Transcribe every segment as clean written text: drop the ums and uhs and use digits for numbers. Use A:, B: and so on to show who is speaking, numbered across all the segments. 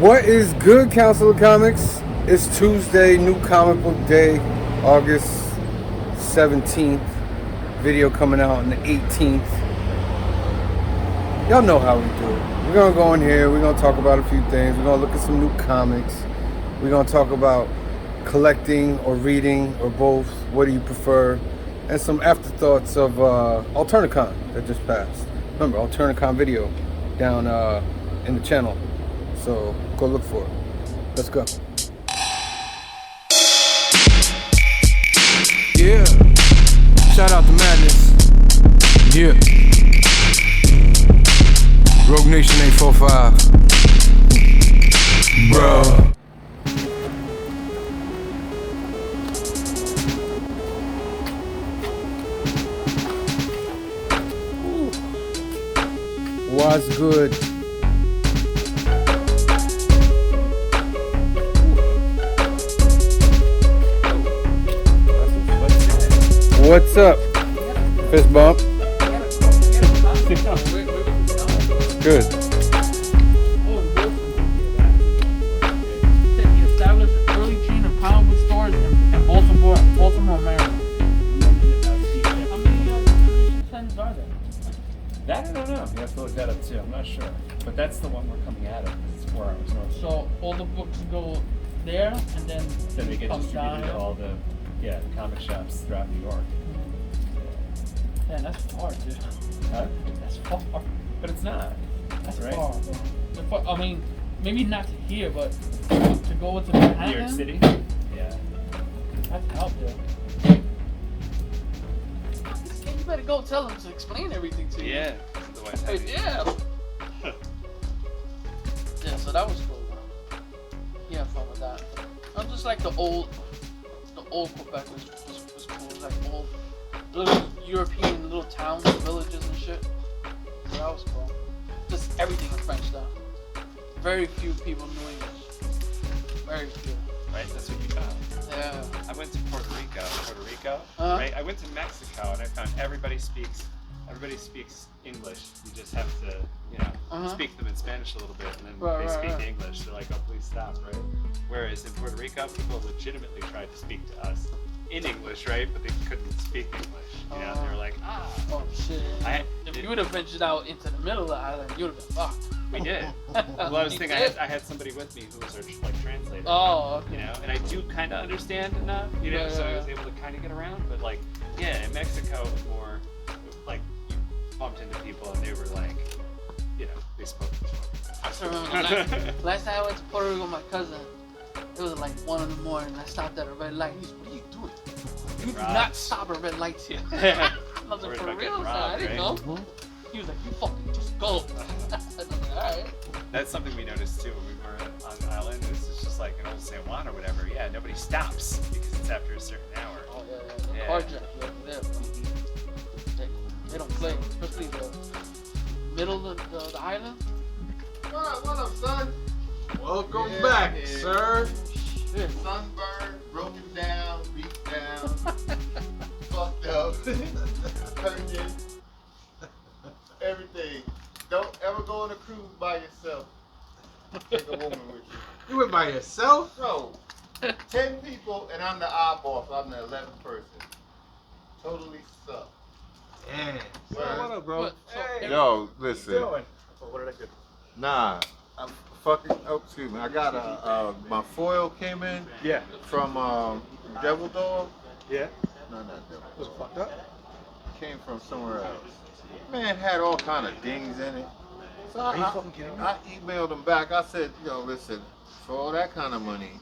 A: What is good, Council of Comics? It's Tuesday, new comic book day, August 17th. Video coming out on the 18th. Y'all know how we do it. We're going to go in here, we're going to talk about a few things. We're going to look at some new comics. We're going to talk about collecting or reading or both. What do you prefer? And some afterthoughts of Alternicon that just passed. Remember, Alternicon video down in the channel. So go look for it. Let's go.
B: Yeah. Shout out to Madness. Yeah. Rogue Nation 845. Bro.
A: What's good? What's up? Fist bump. Good.
C: He established an early chain of comic book stores in Baltimore, Maryland. How many centers are there?
D: That I don't know. You have to look that up too. I'm not sure. But that's the one we're coming out of. It's 4 hours north.
C: So all the books go there, and then
D: They get
C: come
D: distributed
C: down.
D: to all the comic shops throughout New York.
C: Man, that's far, dude.
D: Huh?
C: That's far.
D: But it's not.
C: That's
D: right?
C: far. I mean, maybe not to here, but to go to Manhattan.
D: New York City? Yeah.
C: That's out there. You better go tell them to explain everything to you.
D: Yeah.
C: Hey, yeah. Yeah, so that was cool. He had fun with that. I'm just like the old Quebec was cool. It was like old little European little towns, villages and shit. So that was cool. Just everything in French though. Very few people knew English. Very few.
D: Right? That's what you found.
C: Yeah.
D: I went to Puerto Rico.
C: Uh-huh.
D: Right? I went to Mexico and I found everybody speaks English. You just have to, speak them in Spanish a little bit, and then they speak English. They're like, "Oh, please stop," right? Whereas in Puerto Rico, people legitimately tried to speak to us in English, right? But they couldn't speak English. They were like, "Ah."
C: Oh shit. If you would have ventured out into the middle of the island, you would have been fucked.
D: We did. Well, I was thinking I had somebody with me who was our translator.
C: Oh, okay.
D: And I do kind of understand enough, so I was able to kind of get around. But like, in Mexico it was more like you bumped into people and they were like, they spoke.
C: I still remember last time I went to Puerto Rico with my cousin. It was like 1 in the morning. I stopped at a red light. He's, "What are you doing? You do not stop at red lights here." I was like, "For real?" I didn't know. He was like, "You fucking just go." I was like, "Alright."
D: That's something we noticed too when we were on the island. It's just like an old San Juan or whatever. Yeah, nobody stops because it's after a certain hour.
C: Oh yeah. Carjack over there, bro. They don't play, especially the middle of the island.
E: What up, son?
F: Welcome back, sir.
C: Shit.
E: Sunburned, broken down, beat down, fucked up, hurting, everything. Don't ever go on a cruise by yourself. Take a woman with you.
F: You went by yourself?
E: No, 10 people and I'm the oddball, so I'm the 11th person. Totally suck.
F: Damn.
E: What
F: up, bro?
C: Hey.
E: Yo, listen.
F: What did I do?
E: Nah, I'm fucking. Oh, excuse me. I got my foil came in.
F: Yeah.
E: From Devil Dog.
F: Yeah.
E: No, not Devil.
F: Was it fucked up?
E: Came from somewhere else. Man, had all kind of dings in it. So
F: Are you fucking kidding me?
E: I emailed them back. I said, listen, for all that kind of money,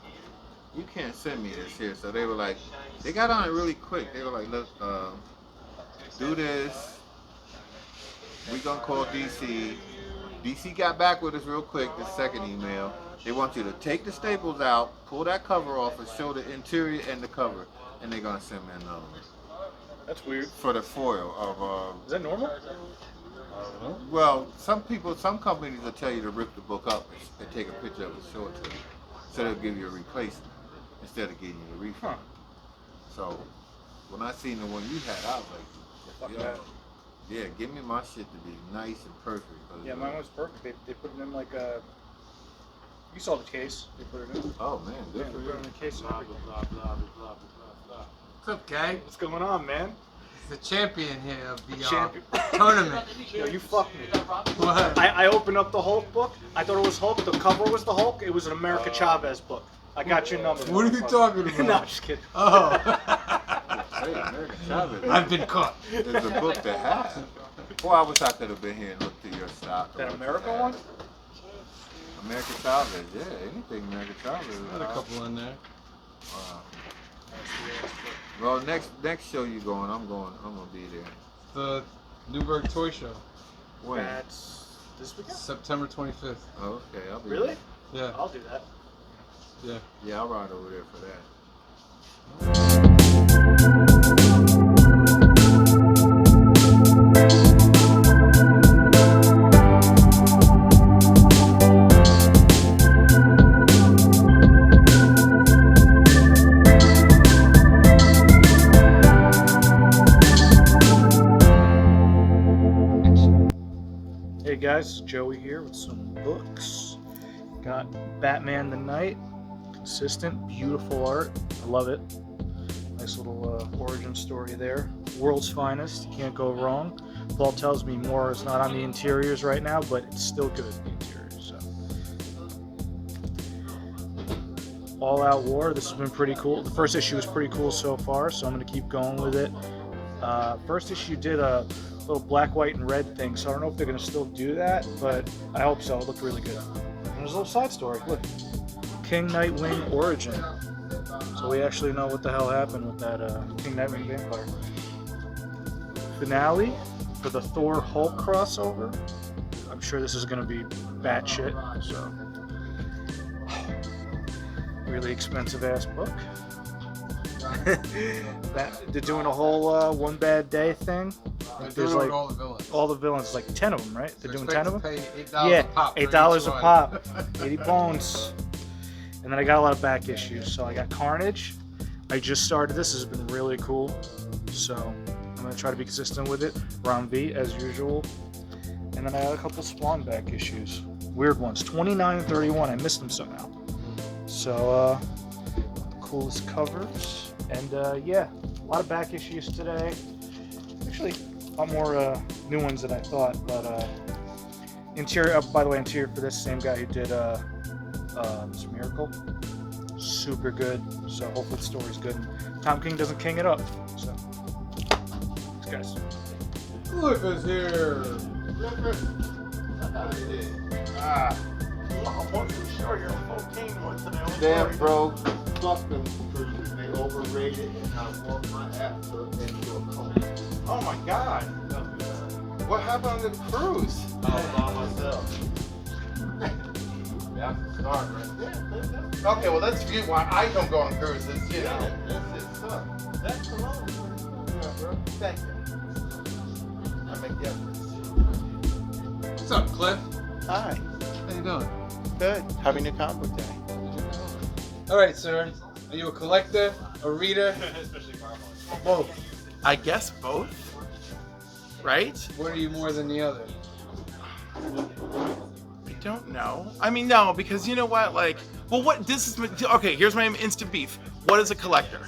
E: you can't send me this here. So they were like, they got on it really quick. They were like, look, do this. We gonna call DC. DC got back with us real quick, the second email. They want you to take the staples out, pull that cover off, and show the interior and the cover. And they're gonna send me another one.
F: That's weird.
E: For the foil of
F: Is that normal?
E: well, some companies will tell you to rip the book up and take a picture of it, show it to you. So they'll give you a replacement instead of giving you a refund. So when I seen the one you had, I was like, yo, yeah, give me my shit to be nice and perfect.
F: Yeah, mine was perfect. They put it in like a You saw the case. They put it in.
E: Oh man,
F: Yeah,
E: good for
F: we
E: you.
F: put it in the case.
D: Blah, blah, blah, blah, blah, blah, blah.
A: What's up, guy?
F: What's going on, man?
A: The champion here of the
F: Champion.
A: tournament.
F: Yo, you fucked me.
A: What?
F: I opened up the Hulk book. I thought it was Hulk. The cover was the Hulk. It was an America Chavez book. I got your number.
A: What are you talking about?
F: No, I'm just kidding.
A: Oh,
E: Hey, American Chavez.
A: I've been caught.
E: There's a book that has. Boy, I wish I could have been here and looked through your stock.
F: That America one?
E: American Chavez, yeah, anything American Chavez.
A: Got a couple in there.
E: Wow. Well, next show you going, I'm gonna be there.
A: The Newburgh Toy Show,
E: When?
F: That's this weekend.
A: September 25th.
E: Oh, okay, I'll be
F: Really?
E: there.
A: Yeah,
F: I'll do that.
A: yeah.
E: Yeah, I'll ride over there for that.
F: Hey guys, Joey here with some books. Got Batman the Knight, consistent, beautiful art. I love it. Nice little origin story there. World's finest, can't go wrong. Paul tells me more is not on the interiors right now, but it's still good, the interiors. So. All Out War, this has been pretty cool. The first issue was pretty cool so far, so I'm going to keep going with it. First issue did a little black, white, and red thing, so I don't know if they're going to still do that, but I hope so. It looked really good. And there's a little side story. Look, King Nightwing origin. So we actually know what the hell happened with that King Nightwing vampire. Finale for the Thor Hulk crossover. I'm sure this is going to be batshit, so really expensive ass book. They're doing a whole One Bad Day thing. There's like
A: all the villains.
F: all the villains, like 10 of them, right? They're doing 10 of them.
A: Pay $8
F: Yeah,
A: a pop. for
F: $8
A: each
F: a
A: one.
F: pop, 80 bones. And then I got a lot of back issues. So I got Carnage. I just started this. This has been really cool. So I'm gonna try to be consistent with it. Ron V as usual. And then I got a couple Spawn back issues. Weird ones. 29 and 31. I missed them somehow. So coolest covers. And yeah, a lot of back issues today. Actually, a lot more new ones than I thought. But interior, by the way, interior for this same guy who did this Miracle. Super good. So hopefully the story's good. And Tom King doesn't king it up. So, thanks guys.
A: Look who's here.
E: Damn, bro. Fuck them cruises. They overrated and I want my ass into a coma.
G: Oh my god. What happened on the cruise?
E: All by myself. That's the start right there.
G: Okay, well that's why I don't go on cruises, you know.
E: That's it, son. That's the long one. Yeah, bro.
G: Thank you. I make the effort.
A: What's up, Cliff?
G: Hi.
A: How you doing?
G: Good. Having a comic book day.
A: All right, sir. Are you a collector, a reader? Both.
G: I guess both. Right?
A: What are you more than the other?
G: I don't know. I mean, no, because you know what? Like, well, what this is. Okay, here's my instant beef. What is a collector?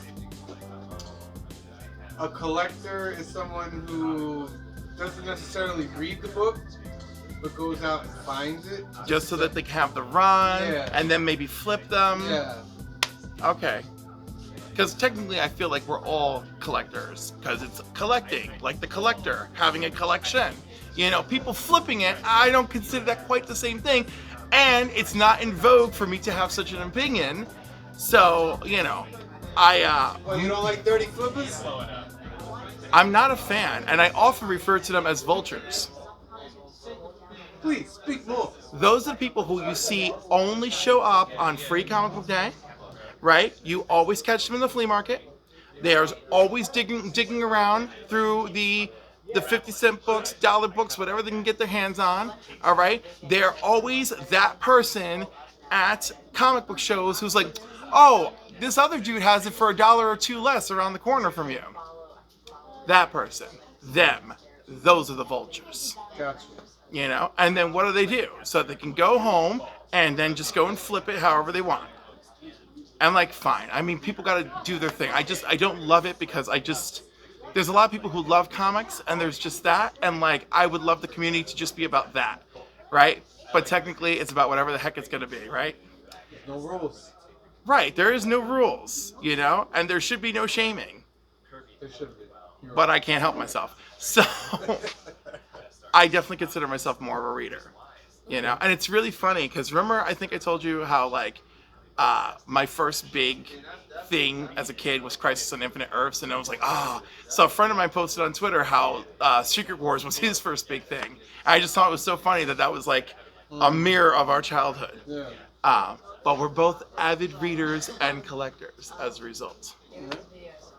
A: A collector is someone who doesn't necessarily read the book, but goes out and finds it.
G: Just so that they can have the run
A: Yeah.
G: and then maybe flip them.
A: Yeah.
G: Okay. Because technically, I feel like we're all collectors. Because it's collecting, like the collector having a collection. You know, people flipping it, I don't consider that quite the same thing. And it's not in vogue for me to have such an opinion. So, you know,
A: Well, you don't like 30 flippers?
G: I'm not a fan, and I often refer to them as vultures.
A: Please, speak more.
G: Those are the people who you see only show up on Free Comic Book Day, right? You always catch them in the flea market. There's always digging around through the 50-cent books, dollar books, whatever they can get their hands on, all right? They're always that person at comic book shows who's like, oh, this other dude has it for $1 or $2 less around the corner from you. That person, them, those are the vultures.
A: Gotcha.
G: You know, and then what do? So they can go home and then just go and flip it however they want. And like, fine. I mean, people got to do their thing. I don't love it because there's a lot of people who love comics, and there's just that. And like, I would love the community to just be about that, right? But technically, it's about whatever the heck it's going to be, right?
A: No rules.
G: Right. There is no rules, you know, and there should be no shaming.
A: There should be.
G: But I can't help myself. So I definitely consider myself more of a reader, you know? And it's really funny because remember, I think I told you how like my first big thing as a kid was Crisis on Infinite Earths, and I was like, So a friend of mine posted on Twitter how Secret Wars was his first big thing. And I just thought it was so funny that was like a mirror of our childhood.
A: Yeah.
G: But we're both avid readers and collectors as a result.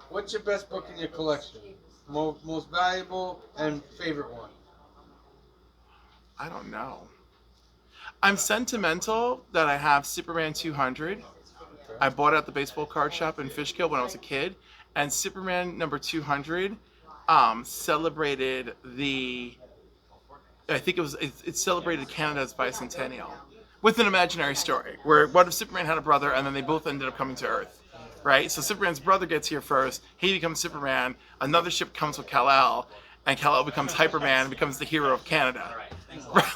A: What's your best book in your collection? Most valuable and favorite one?
G: I don't know. I'm sentimental that I have Superman 200. I bought it at the baseball card shop in Fishkill when I was a kid. And Superman number 200 celebrated it celebrated Canada's bicentennial with an imaginary story where what if Superman had a brother and then they both ended up coming to Earth, right? So Superman's brother gets here first, he becomes Superman, another ship comes with Kal-El, and Kal-El becomes Hyperman, becomes the hero of Canada,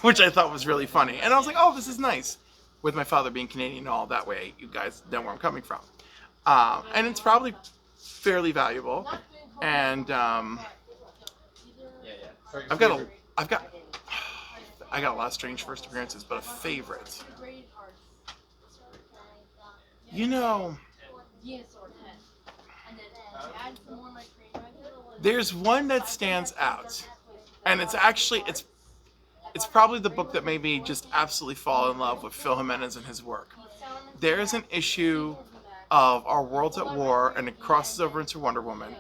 G: which I thought was really funny. And I was like, oh, this is nice. With my father being Canadian and all, that way you guys know where I'm coming from. And it's probably fairly valuable. And I've got a lot of strange first appearances, but a favorite. You know, there's one that stands out, and it's probably the book that made me just absolutely fall in love with Phil Jimenez and his work. There's an issue of Our World's at War, and it crosses over into Wonder Woman,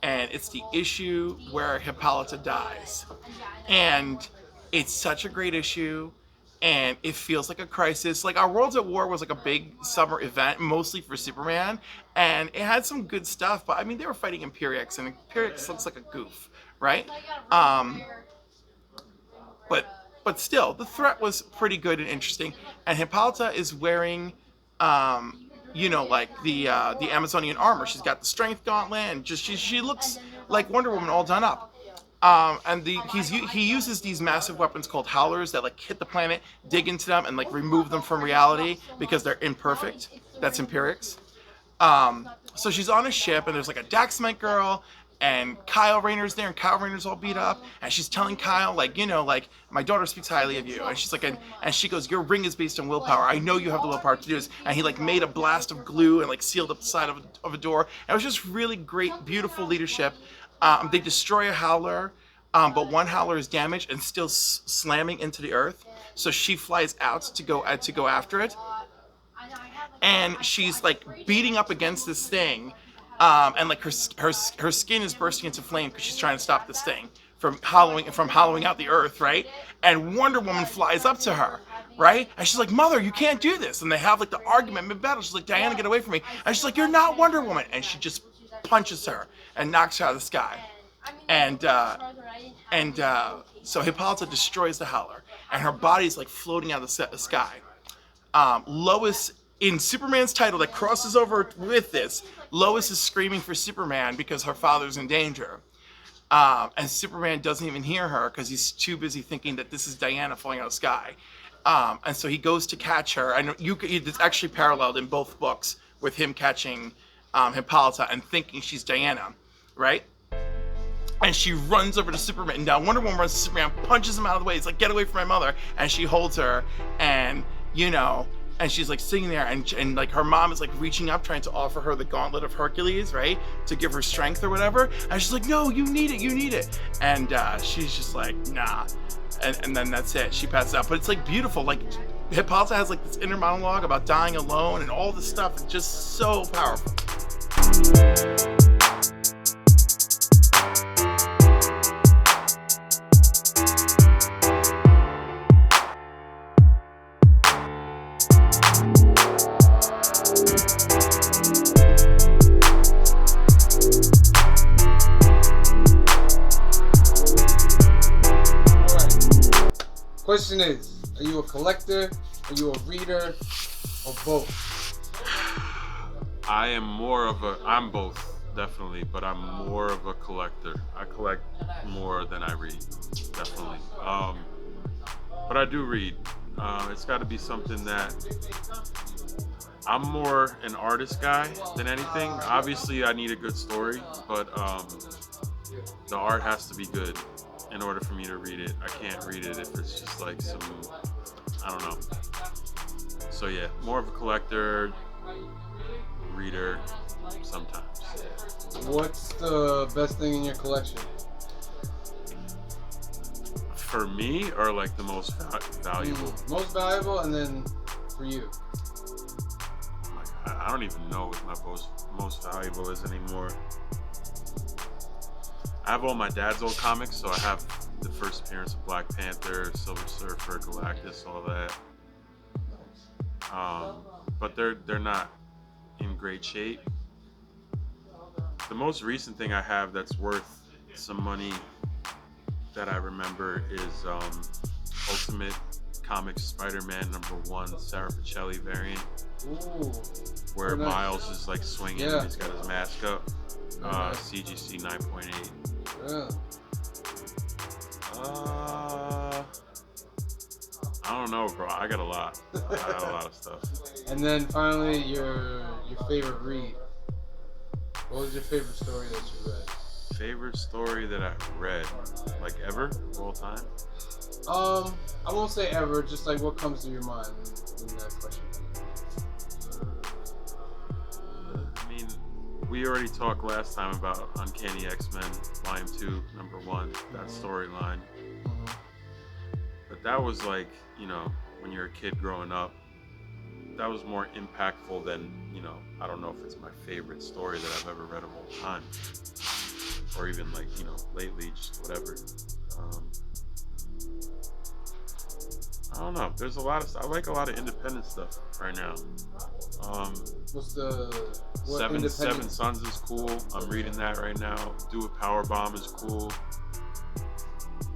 G: and it's the issue where Hippolyta dies. And it's such a great issue, and it feels like a crisis. Like, Our World's at War was like a big summer event, mostly for Superman, and it had some good stuff, but I mean, they were fighting Imperiex, and Imperiex looks like a goof, right? But still, the threat was pretty good and interesting, and Hippolyta is wearing, like the Amazonian armor. She's got the strength gauntlet, and she looks like Wonder Woman all done up. And he uses these massive weapons called howlers that like hit the planet, dig into them, and like remove them from reality because they're imperfect. That's Imperiex. So she's on a ship, and there's like a Daxamite girl, and Kyle Rayner's there, and Kyle Rayner's all beat up, and she's telling Kyle, like, my daughter speaks highly of you, and she's like, and she goes, your ring is based on willpower. I know you have the willpower to do this. And he like made a blast of glue and like sealed up the side of a door. And it was just really great, beautiful leadership. They destroy a howler, but one howler is damaged and still slamming into the earth. So she flies out to go after it, and she's like beating up against this thing. And like her skin is bursting into flame because she's trying to stop this thing from hollowing out the earth, right? And Wonder Woman flies up to her, right? And she's like, "Mother, you can't do this." And they have like the argument mid-battle. She's like, "Diana, get away from me!" And she's like, "You're not Wonder Woman." And she just punches her and knocks her out of the sky. And so Hippolyta destroys the howler, and her body's like floating out of the sky. Lois, in Superman's title that crosses over with this, Lois is screaming for Superman because her father's in danger. And Superman doesn't even hear her because he's too busy thinking that this is Diana falling out of the sky. And so he goes to catch her. And it's actually paralleled in both books with him catching Hippolyta and thinking she's Diana, right? And she runs over to Superman. And now Wonder Woman runs to Superman, punches him out of the way. He's like, "Get away from my mother." And she holds her, and and she's like sitting there, and like her mom is like reaching up, trying to offer her the gauntlet of Hercules, right, to give her strength or whatever. And she's like, "No, you need it. And she's just like, "Nah." And then that's it. She passes out. But it's like beautiful. Like Hippolyta has like this inner monologue about dying alone and all this stuff. It's just so powerful.
A: Question is, are you a collector, Are you a reader or both?
H: I'm both, definitely, but I'm more of a collector. I collect more than I read, definitely. But I do read. It's got to be something that I'm more an artist guy than anything. Obviously, I need a good story, but the art has to be good in order for me to read it. I can't read it if it's just like some, I don't know. So yeah, more of a collector, reader, sometimes.
A: What's the best thing in your collection?
H: For me, or like the most valuable?
A: Most valuable, and then for you.
H: I don't even know what my most valuable is anymore. I have all my dad's old comics, so I have the first appearance of Black Panther, Silver Surfer, Galactus, all that. But they're not in great shape. The most recent thing I have that's worth some money that I remember is Ultimate Comics Spider-Man #1 Sarah Pichelli variant.
A: Ooh.
H: Where
A: nice.
H: Miles is like swinging and he's got his mask up. CGC 9.8.
A: Yeah.
H: I don't know, bro. I got a lot. I got a lot of stuff.
A: And then finally, your favorite read. What was your favorite story that you read?
H: Favorite story that I've read, like ever, of all time?
A: I won't say ever. Just like what comes to your mind in that question.
H: I mean, we already talked last time about Uncanny X-Men Volume 2, #1, that storyline. But that was like, you know, when you're a kid growing up, that was more impactful than, you know, I don't know if it's my favorite story that I've ever read of all time. Or even like, you know, lately, just whatever. I don't know. There's a lot of, I like a lot of independent stuff right now.
A: What's the
H: Seven Sons is cool. I'm reading that right now. Do It Powerbomb is cool.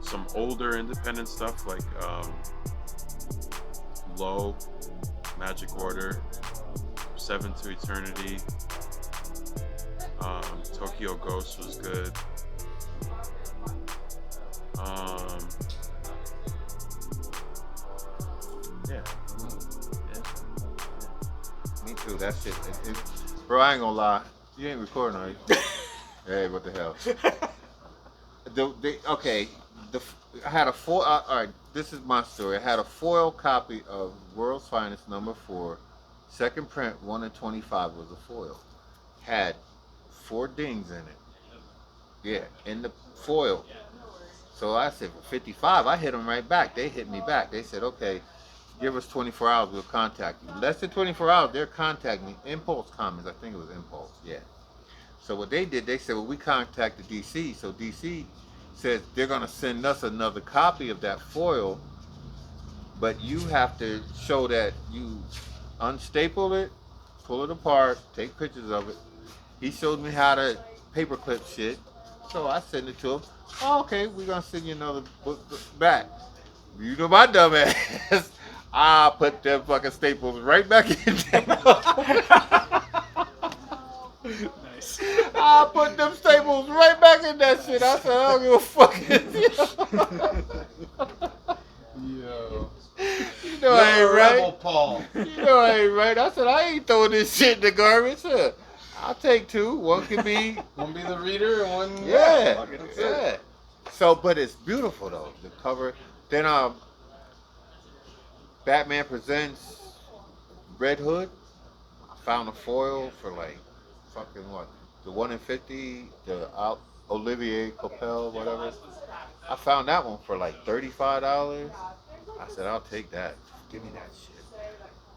H: Some older independent stuff like Low, Magic Order, 7 to Eternity. Tokyo Ghost was good. Yeah.
E: Me too. That shit. Bro, I ain't gonna lie. You ain't recording, are you? Hey, what the hell? I had a foil. All right, this is my story. I had a foil copy of World's Finest #4, second print, 1 in 25 was a foil. Had 4 dings in it. Yeah, in the foil. So I said, for 55, I hit them right back. They hit me back. They said, okay, give us 24 hours, we'll contact you. Less than 24 hours, they're contacting me. Impulse Comics, I think it was Impulse, yeah. So what they did, they said, well, we contacted DC. So DC says they're going to send us another copy of that foil, but you have to show that you unstaple it, pull it apart, take pictures of it. He showed me how to paperclip shit. So I sent it to him. Oh, okay, we're going to send you another book back. You know my dumb ass. I put them fucking staples right back in there.
F: Nice.
E: I put them staples right back in that shit. I said, I don't give a fuck.
A: Yo.
E: You know I ain't right.
A: Paul.
E: You know I ain't right. I said, I ain't throwing this shit in the garbage. I'll take 2. One can be...
A: One be the reader and one...
E: Yeah. Yeah. So, but it's beautiful, though. The cover. Then, Batman Presents Red Hood. I found a foil for like fucking what? The 1 in 50, the Olivier Coipel, whatever. I found that one for like $35. I said, I'll take that. Give me that shit.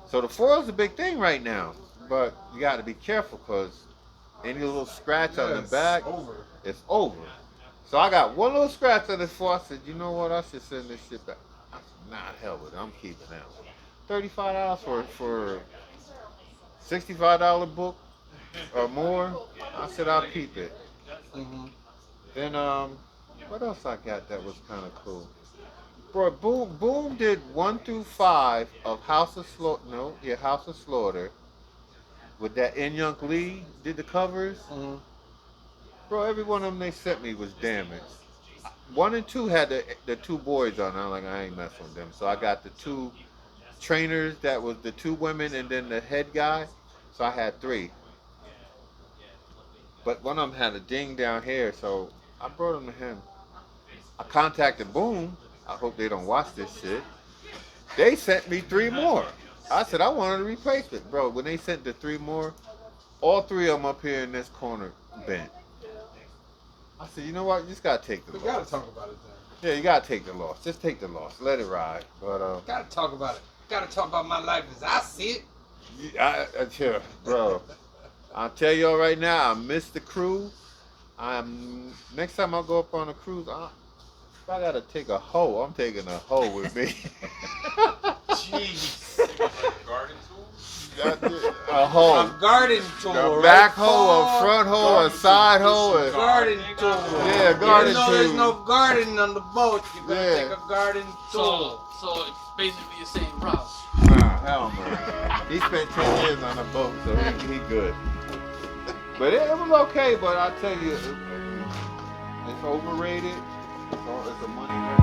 E: So the foil's a big thing right now, but you got to be careful because any little scratch on the back, it's over. So I got one little scratch on this foil. I said, you know what? I should send this shit back. I said, nah, hell with it. I'm keeping that one. $35 for $65 book or more. I said I'll keep it. Then what else I got that was kind of cool? Bro, Boom did 1 through 5 of House of Slaughter. No, yeah, House of Slaughter. With that In Young Lee did the covers.
A: Mm-hmm.
E: Bro, every one of them they sent me was damaged. 1 and 2 had the 2 boys on. I'm like, I ain't messing with them. So I got the 2 trainers that was the 2 women and then the head guy. So I had 3. But one of them had a ding down here, so I brought them to him. I contacted Boom. I hope they don't watch this shit. They sent me 3 more. I said I wanted a replacement, bro. When they sent the 3 more, all 3 of them up here in this corner bent. I said, you know what? You just gotta take the loss.
A: We gotta talk about it then.
E: Yeah, you gotta take the loss. Just take the loss. Let it ride. But
A: Gotta talk about it. Gotta talk about my life as I see it.
E: yeah, bro. I'll tell y'all right now, I miss the crew. Next time I go up on a cruise, if I gotta take a hoe, I'm taking a hoe with me.
A: Jeez.
H: Garden tools?
E: A hoe.
A: A garden tool.
E: A back hoe, a front hoe, a side hoe.
A: Garden tool.
E: Yeah, garden
A: Even though there's
E: tool.
A: no garden on the boat, you gotta
E: Yeah.
A: take a garden tool.
C: So basically you're saying Rob.
E: Nah, hell no. He spent 10 years on a boat, so he good. But it was okay, but I tell you, it's overrated. It's a money grab.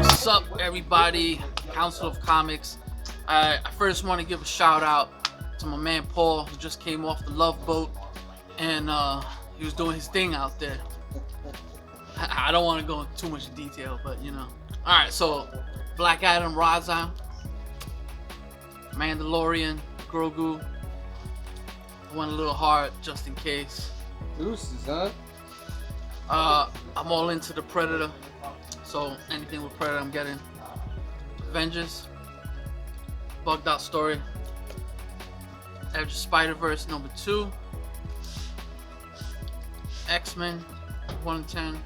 C: What's up, everybody? Council of Comics. I first want to give a shout out to my man Paul, who just came off the Love Boat, and he was doing his thing out there. I don't want to go into too much detail, but you know. All right, so Black Adam, Raza, Mandalorian, Grogu. I went a little hard just in case.
A: Deuces, huh?
C: I'm all into the Predator, so anything with Predator I'm getting. Avengers, Bugged Out Story, Edge of Spider-Verse #2, X-Men 1 and 10,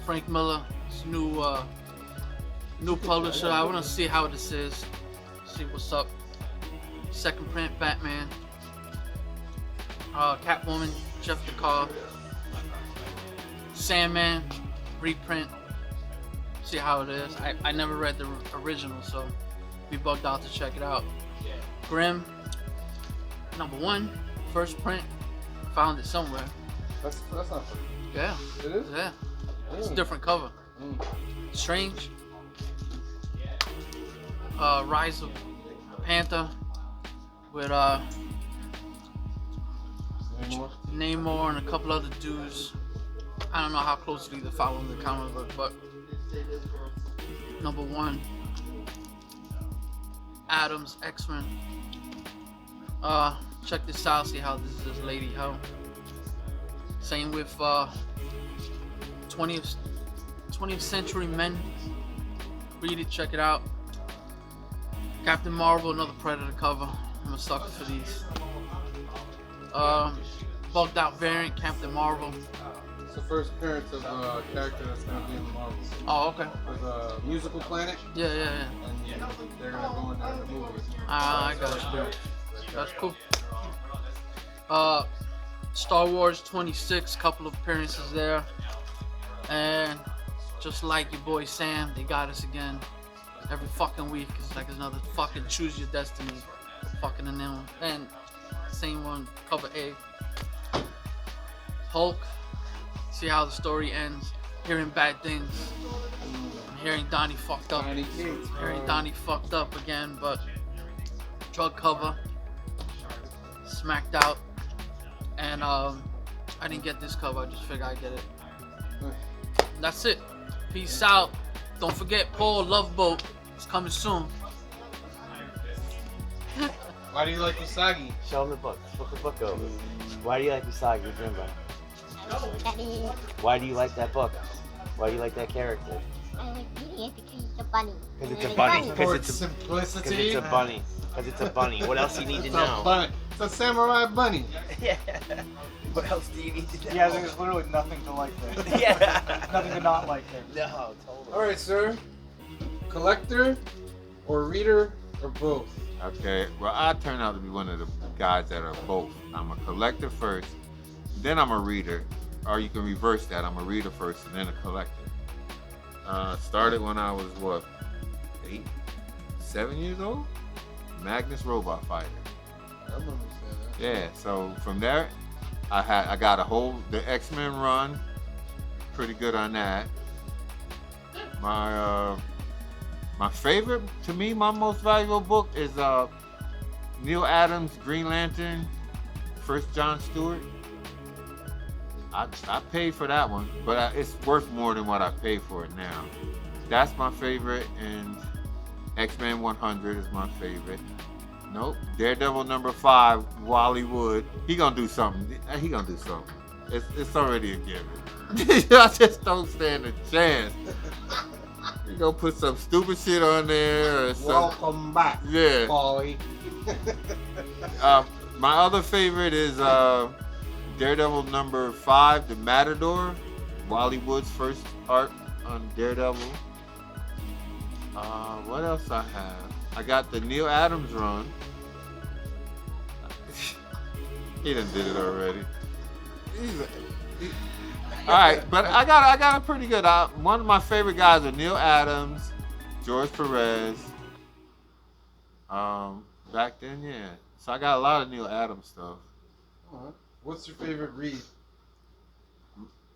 C: Frank Miller's new publisher. I want to see how this is, see what's up. Second print Batman, Catwoman, Jeff DeCarl, Sandman reprint. See how it is. I never read the original, so be bugged out to check it out. Grimm #1, first print. Found it somewhere.
A: That's not funny.
C: Yeah.
A: It is?
C: Yeah. It's a different cover. Strange. Rise of Panther with Namor and a couple other dudes. I don't know how closely they're following the comic book, but #1, Adams, X-Men. Check this out, see how this is Lady Hell. Same with 20th Century Men. Read it, check it out. Captain Marvel, another Predator cover. I'm a sucker for these. Bugged Out variant, Captain Marvel.
A: It's the first appearance of a character that's going to be in the Marvels.
C: Oh, okay.
A: With Musical Planet.
C: Yeah.
A: And they're going to go in there in the movie.
C: I got you. That's cool. Star Wars 26, couple of appearances there. And just like your boy Sam, they got us again. Every fucking week. It's like another fucking Choose Your Destiny. Fucking announcement. And same one, cover A. Hulk. See how the story ends. Hearing bad things. Hearing Donnie fucked up. Hearing Donnie fucked up again, but drug cover. Smacked out. And I didn't get this cover, I just figured I'd get it. That's it. Peace out. Don't forget Paul Love Boat. It's coming soon.
A: Why do you like Usagi?
I: Show him the book. Flip the book over. Why do you like Usagi, Jimbo? Why do you like that book? Why do you like that character?
J: I like it because it's a bunny.
I: Because it's a bunny.
A: For
I: Because
A: simplicity.
I: it's a bunny. Because it's a bunny. What else do you need to
A: It's a
I: know?
A: bunny. It's a samurai bunny.
I: Yeah. What else do you need to know?
F: Yeah, there's literally nothing to like there.
I: Yeah.
F: Nothing to not like there.
I: No, totally.
A: All right, sir. Collector, or reader or both?
E: Okay, well, I turn out to be one of the guys that are both. I'm a collector first, then I'm a reader. Or you can reverse that. I'm a reader first and then a collector. Started when I was, what, 8, 7 years old? Magnus Robot Fighter.
A: I remember saying that.
E: Yeah, so from there, I got the X-Men run. Pretty good on that. My favorite, to me, my most valuable book is Neil Adams' Green Lantern, First John Stewart. I paid for that one, but it's worth more than what I paid for it now. That's my favorite, and X-Men 100 is my favorite. Nope, Daredevil #5, Wally Wood. He gonna do something. It's already a given. I just don't stand a chance. You gonna put some stupid shit on there or something.
A: Welcome back,
E: yeah.
A: boy.
E: My other favorite is Daredevil #5, The Matador. Wally Wood's first art on Daredevil. What else I have? I got the Neil Adams run. He done did it already. All right, but I got a pretty good. One of my favorite guys are Neil Adams, George Perez. Back then, yeah. So I got a lot of Neil Adams stuff.
A: What's your favorite read?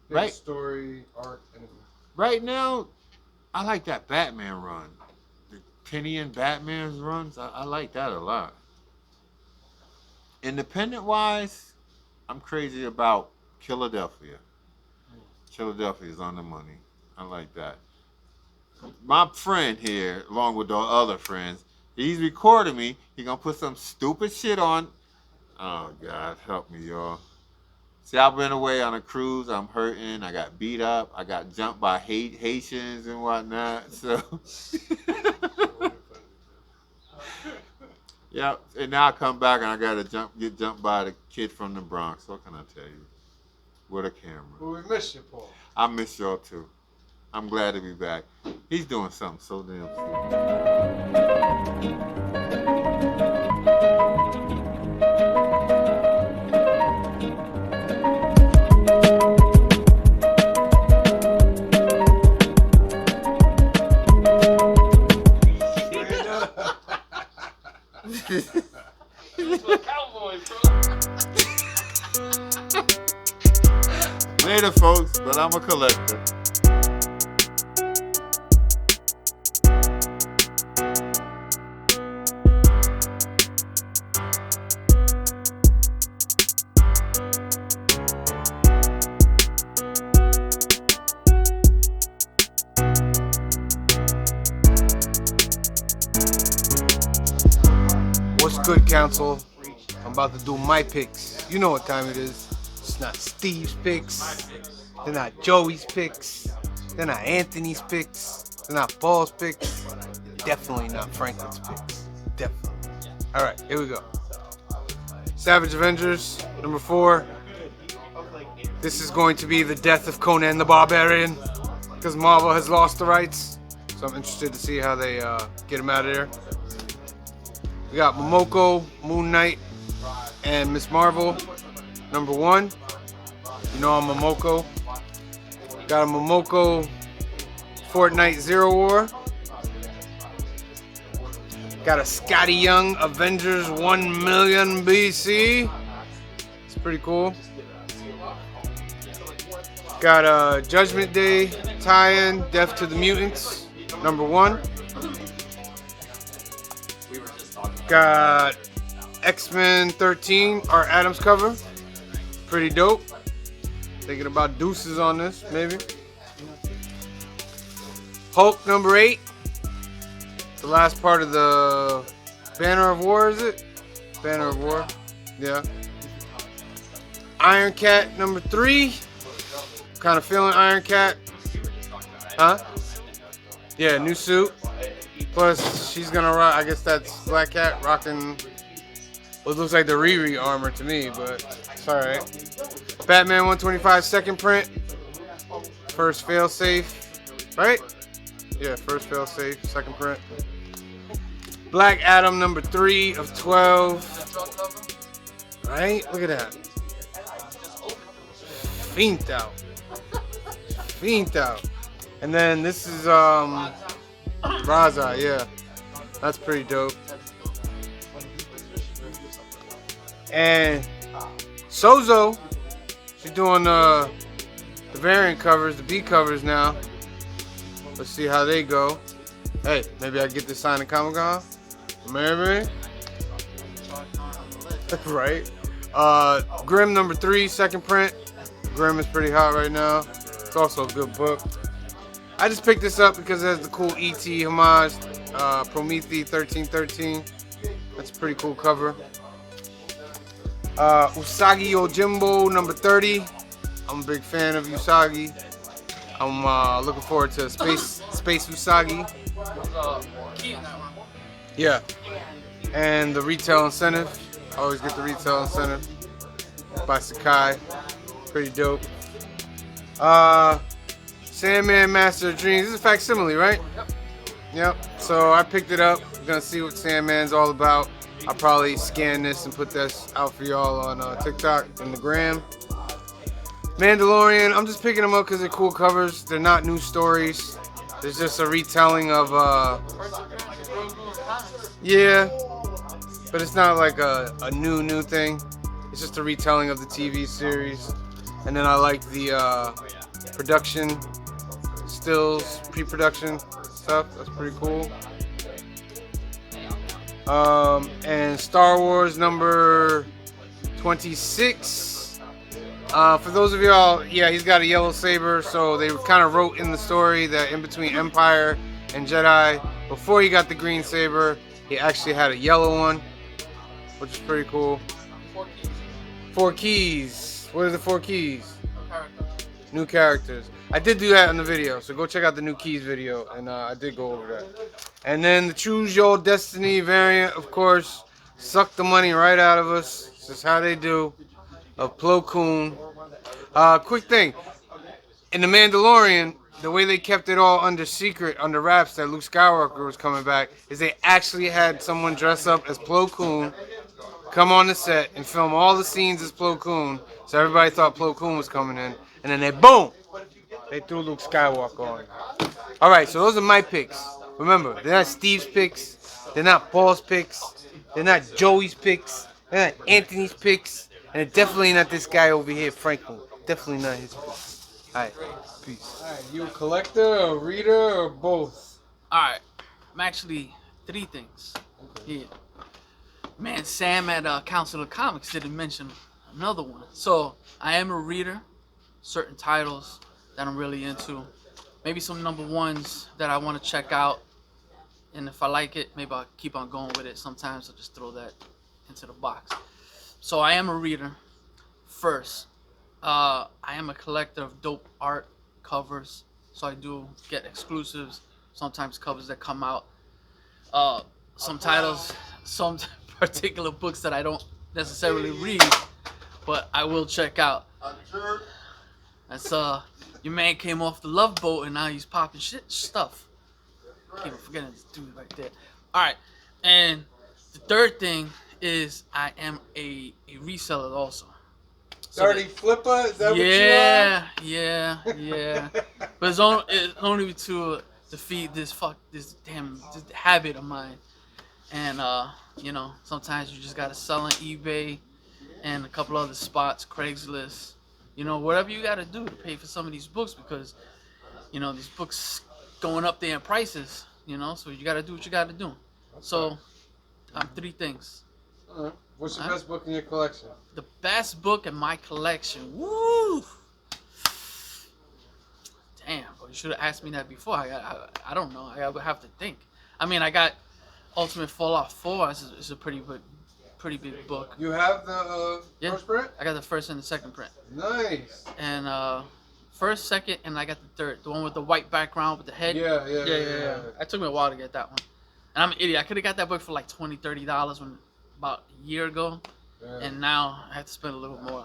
E: Right.
A: Story, art, anything.
E: Right now, I like that Batman run. The Tinian Batman's runs. I like that a lot. Independent-wise, I'm crazy about Philadelphia. Philadelphia's on the money. I like that. My friend here, along with the other friends, he's recording me. He gonna put some stupid shit on. Oh God, help me, y'all. See, I've been away on a cruise. I'm hurting. I got beat up. I got jumped by Haitians and whatnot. So, yeah. And now I come back and I gotta get jumped by the kid from the Bronx. What can I tell you? With a camera.
A: Well, we miss you, Paul.
E: I miss y'all too. I'm glad to be back. He's doing something so damn cool. Later, folks, but I'm a collector.
A: What's good, Council? I'm about to do my picks. You know what time it is. It's not Steve's picks. They're not Joey's picks. They're not Anthony's picks. They're not Paul's picks. Definitely not Franklin's picks. Definitely. All right, here we go. Savage Avengers, #4. This is going to be the death of Conan the Barbarian because Marvel has lost the rights. So I'm interested to see how they get him out of there. We got Momoko, Moon Knight, and Miss Marvel, #1. You know I'm Momoko. Got a Momoko Fortnite Zero War. Got a Scotty Young Avengers 1 million BC. It's pretty cool. Got a Judgment Day tie-in, Death to the Mutants, #1. Got X-Men 13, our Adams cover. Pretty dope. Thinking about deuces on this, maybe. Hulk #8. The last part of the Banner of War, is it? Banner of War. Yeah. Iron Cat #3. Kind of feeling Iron Cat. Huh? Yeah, new suit. Plus, she's gonna rock, I guess that's Black Cat rocking what looks like the Riri armor to me, but it's alright. Batman 125 second print. First fail safe, right? Yeah, first fail safe, second print. Black Adam number 3 of 12. Right? Look at that. Fiend out. Fiend out. And then this is Raza, yeah. That's pretty dope. And Sozo, she's doing the variant covers, the B covers now. Let's see how they go. Hey, maybe I get this signed at Comic-Con. Maybe. Right. Grimm number 3, second print. Grimm is pretty hot right now. It's also a good book. I just picked this up because it has the cool E.T. homage, Prometheus 1313. That's a pretty cool cover. Usagi Yojimbo number 30. I'm a big fan of Usagi. I'm looking forward to Space Usagi. Yeah. And the retail incentive. I always get the retail incentive by Sakai. Pretty dope. Sandman Master of Dreams. This is a facsimile, right? Yep. So I picked it up. I'm gonna see what Sandman's all about. I'll probably scan this and put this out for y'all on TikTok and the gram. Mandalorian, I'm just picking them up because they're cool covers. They're not new stories. It's just a retelling of, yeah, but it's not like a new thing. It's just a retelling of the TV series. And then I like the production, stills, pre-production stuff. That's pretty cool. And Star Wars number 26. For those of y'all, yeah, he's got a yellow saber, so they kind of wrote in the story that in between Empire and Jedi, before he got the green saber, he actually had a yellow one, which is pretty cool. 4 keys. What are the 4 keys? New characters. I did do that in the video, so go check out the new keys video, and I did go over that. And then the Choose Your Destiny variant, of course, sucked the money right out of us. This is how they do. Of Plo Koon. Quick thing. In The Mandalorian, the way they kept it all under secret, under wraps, that Luke Skywalker was coming back, is they actually had someone dress up as Plo Koon, come on the set, and film all the scenes as Plo Koon, so everybody thought Plo Koon was coming in. And then they, boom! They threw Luke Skywalker on. Alright, so those are my picks. Remember, they're not Steve's picks. They're not Paul's picks. They're not Joey's picks. They're not Anthony's picks. And they're definitely not this guy over here, Franklin. Definitely not his picks. Alright, peace. Alright, you a collector, a reader, or both?
C: Alright, I'm actually 3 things. Yeah. Man, Sam at Council of Comics didn't mention another one. So, I am a reader. Certain titles that I'm really into. Maybe some number 1s that I want to check out. And if I like it, maybe I'll keep on going with it. Sometimes I'll just throw that into the box. So I am a reader. First, I am a collector of dope art covers. So I do get exclusives. Sometimes covers that come out. Some titles, some particular books that I don't necessarily read, but I will check out. That's your man came off the Love Boat and now he's popping stuff. Can't even forget this dude right there. Alright, and the third thing is I am a reseller also. So
A: Dirty flipper? Is that what you are?
C: Yeah. But it's only to defeat this damn habit of mine. And you know, sometimes you just gotta sell on eBay and a couple other spots, Craigslist. You know, whatever you gotta do to pay for some of these books, because you know these books going up there in prices. You know, so you gotta do what you gotta do. So, 3 things.
A: What's the best book in your collection?
C: The best book in my collection. Woo! Damn, bro, you should have asked me that before. I don't know. I would have to think. I mean, I got Ultimate Fallout 4. It's a pretty big book.
A: You have the first print?
C: I got the first and the second print.
A: Nice.
C: And first, second, and I got the third. The one with the white background with the head.
A: Yeah.
C: It took me a while to get that one. And I'm an idiot. I could have got that book for like $20, $30 about a year ago. Yeah. And now I have to spend a little more.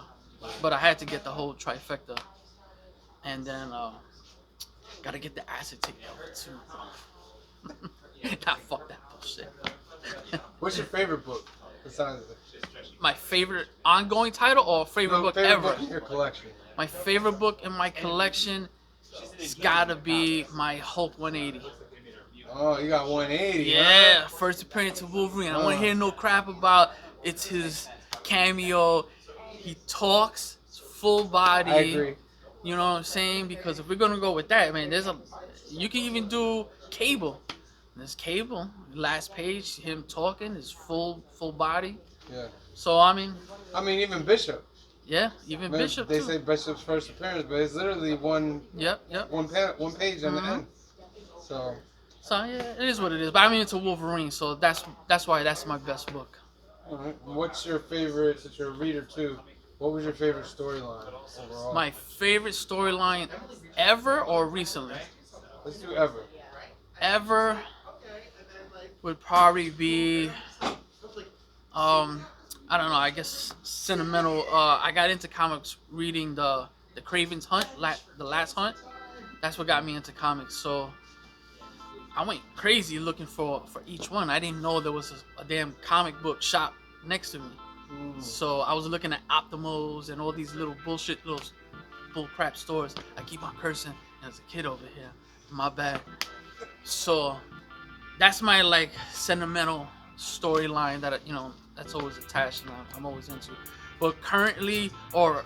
C: But I had to get the whole trifecta. And then gotta get the acid tape over too. Nah, fuck that bullshit.
A: What's your favorite book besides it?
C: My favorite ongoing title or favorite book
A: favorite
C: ever?
A: book in your collection.
C: My favorite book in my collection has gotta be my Hulk 180.
A: Oh, you got 180.
C: Yeah,
A: huh?
C: first appearance of Wolverine. I don't want to hear no crap about it's his cameo. He talks, it's full body.
A: I agree.
C: You know what I'm saying? Because if we're gonna go with that, man, you can even do Cable. There's Cable, last page, him talking, his full body.
A: Yeah.
C: So I mean,
A: even Bishop.
C: yeah, even
A: Man,
C: Bishop
A: They
C: too.
A: say Bishop's first appearance, but it's literally one.
C: Yep.
A: One page on the end. So.
C: So yeah, it is what it is. But I'm into Wolverine, so that's why that's my best book.
A: All right. What's your favorite? Since you're a reader too, what was your favorite storyline overall?
C: My favorite storyline ever or recently?
A: Let's do ever.
C: Ever would probably be I don't know, I guess sentimental. I got into comics reading the Craven's Hunt, the Last Hunt. That's what got me into comics. So I went crazy looking for each one. I didn't know there was a damn comic book shop next to me. So I was looking at Optimals and all these little bull crap stores. I keep on cursing as a kid over here. My bad. So that's my like sentimental storyline that that's always attached and I'm always into. But currently or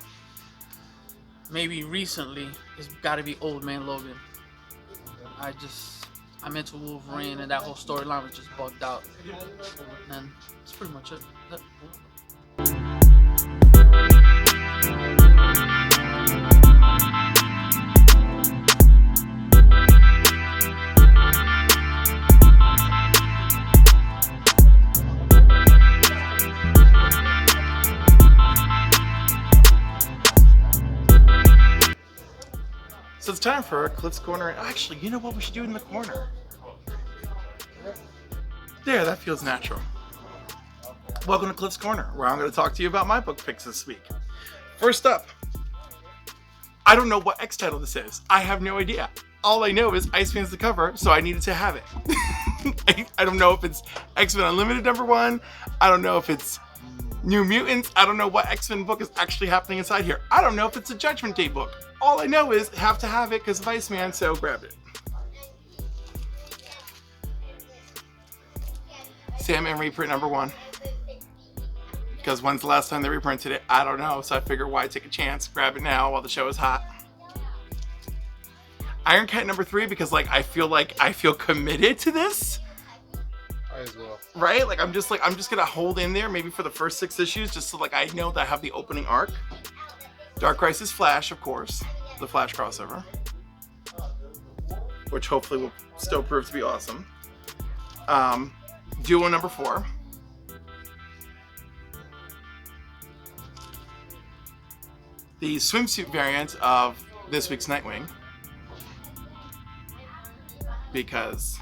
C: maybe recently, it's got to be Old Man Logan. I'm into Wolverine and that whole storyline was just bugged out. And that's pretty much it.
G: So it's time for Cliff's Corner. Actually, you know what we should do in the corner? There, that feels natural. Welcome to Cliff's Corner, where I'm going to talk to you about my book picks this week. First up, I don't know what X title this is. I have no idea. All I know is Iceman's the cover, so I needed to have it. I don't know if it's X-Men Unlimited #1. I don't know if it's New Mutants. I don't know what X-Men book is actually happening inside here. I don't know if it's a Judgment Day book. All I know is have to have it because of Iceman, so grab it. Sandman reprint #1. Because when's the last time they reprinted it? I don't know, so I figured why take a chance, grab it now while the show is hot. Iron Cat #3 because I feel committed to this.
A: I as well.
G: Right? I'm just gonna hold in there maybe for the first 6 issues just so I know that I have the opening arc. Dark Crisis Flash, of course, the Flash crossover, which hopefully will still prove to be awesome. Duo #4. The swimsuit variant of this week's Nightwing, because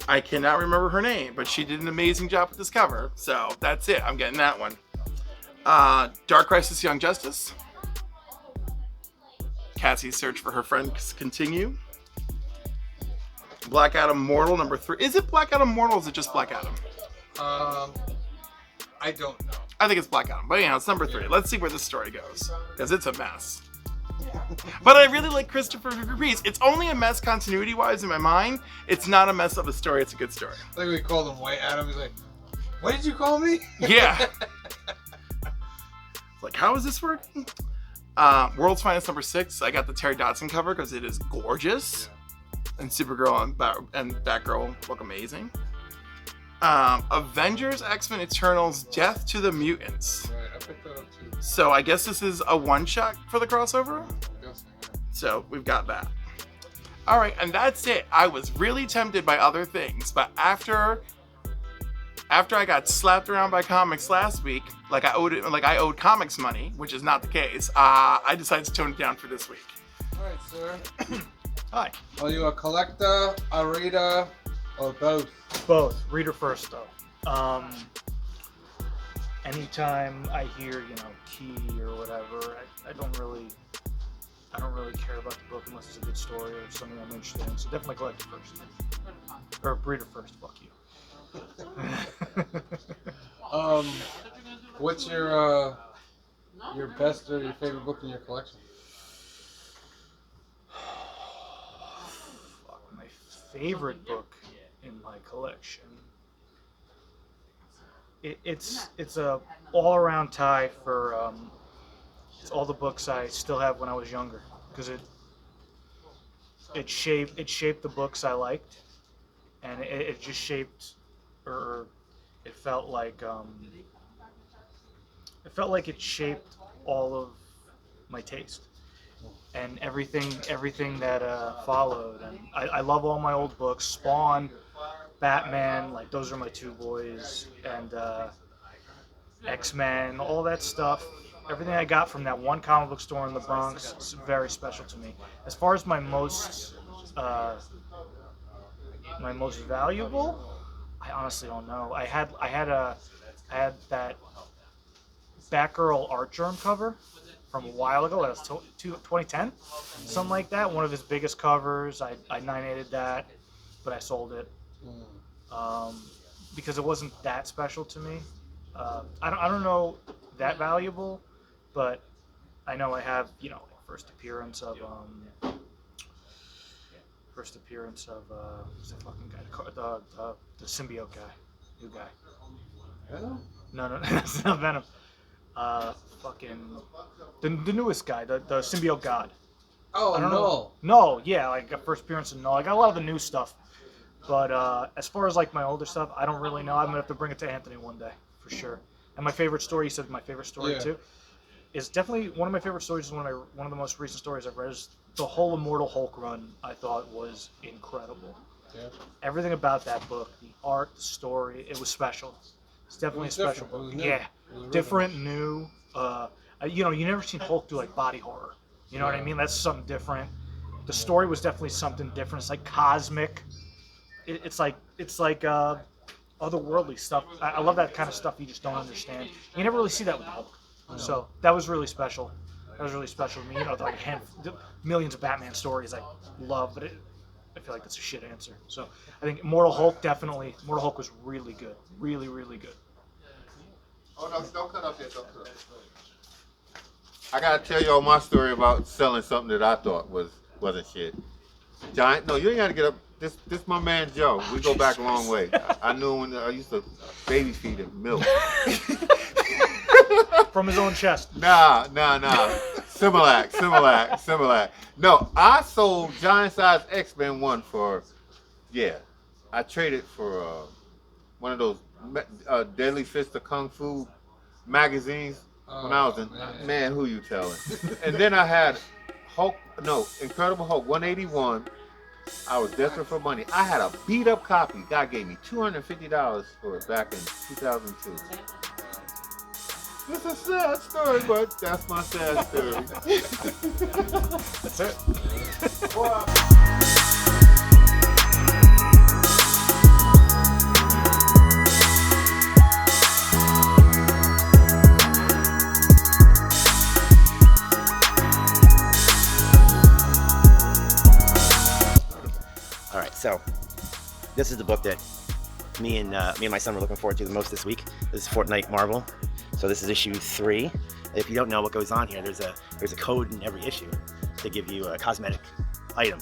G: I cannot remember her name, but she did an amazing job with this cover, so that's it. I'm getting that one. Dark Crisis Young Justice. Cassie's search for her friends continue. Black Adam Mortal #3. Is it Black Adam Mortal or is it just Black Adam?
A: I don't know.
G: I think it's Black Adam, but anyhow, it's #3. Let's see where this story goes, because it's a mess. But I really like Christopher Reeves. It's only a mess continuity-wise in my mind. It's not a mess of a story. It's a good story.
A: Like we called him White Adam. He's like, what did you call me?
G: Yeah. How is this working? World's Finest #6. I got the Terry Dodson cover because it is gorgeous. And Supergirl and Batgirl look amazing. Avengers X-Men Eternals Death to the Mutants.
A: Right, I picked that up too.
G: So I guess this is a one-shot for the crossover. So we've got that. All right, and that's it. I was really tempted by other things, but after I got slapped around by comics last week, I owed comics money, which is not the case. I decided to tone it down for this week.
A: All right, sir.
G: Hi.
A: Are you a collector, a reader, or both?
F: Both. Reader first, though. Anytime I hear, key or whatever, I don't really care about the book unless it's a good story or something I'm interested in. So definitely collect it first. Or read it first. Fuck you.
A: What's your best or your favorite book in your collection?
F: My favorite book in my collection. It's a all-around tie for it's all the books I still have when I was younger, because it shaped the books I liked, and it just shaped, or it felt like it shaped all of my taste and everything that followed. And I love all my old books. Spawn, Batman, like those are my two boys, and X-Men, all that stuff. Everything I got from that one comic book store in the Bronx is very special to me. As far as my most valuable, I honestly don't know. I had that Batgirl art germ cover from a while ago. That was 2010, something like that. One of his biggest covers. I 9/8'd that, but I sold it because it wasn't that special to me. I don't know that valuable, but I know I have, first appearance of what's the fucking guy, the symbiote guy, new guy.
A: Venom?
F: No, that's not Venom. Fucking the newest guy, the symbiote god.
A: Oh,
F: I don't
A: no.
F: know. No, yeah, like a first appearance in Null. I got a lot of the new stuff, but as far as like my older stuff, I don't really know. I'm gonna have to bring it to Anthony one day for sure. And my favorite story, you said my favorite story too, is definitely one of my favorite stories. Is one of the most recent stories I've read. Is the whole Immortal Hulk run. I thought was incredible. Yeah. Everything about that book, the art, the story, it was special. It's definitely a special book. Yeah, different, new. You never seen Hulk do like body horror. You know what I mean? That's something different. The story was definitely something different. It's like cosmic. It's like otherworldly stuff. I love that kind of stuff you just don't understand. You never really see that with Hulk. So that was really special. That was really special to me. Like millions of Batman stories I love, but I feel like that's a shit answer. So I think Immortal Hulk was really good. Really, really good.
E: Oh, no, don't cut up yet. Don't cut up. I gotta tell y'all my story about selling something that I thought wasn't shit. Giant. No, you ain't gotta get up. This my man Joe. We go back a long way. I knew him when I used to baby feed him milk.
F: From his own chest.
E: Nah. Similac. No, I sold giant size X-Men 1 for, I traded for one of those Deadly Fist of Kung Fu magazines when I was in, man, who you telling? And then I had Incredible Hulk 181. I was desperate for money. I had a beat up copy. God gave me $250 for it back in 2002. It's a sad story, but that's my sad story.
F: That's it.
I: All right, so this is the book that me and my son were looking forward to the most this week. This is Fortnite Marvel. So this is issue 3. If you don't know what goes on here, there's a code in every issue to give you a cosmetic item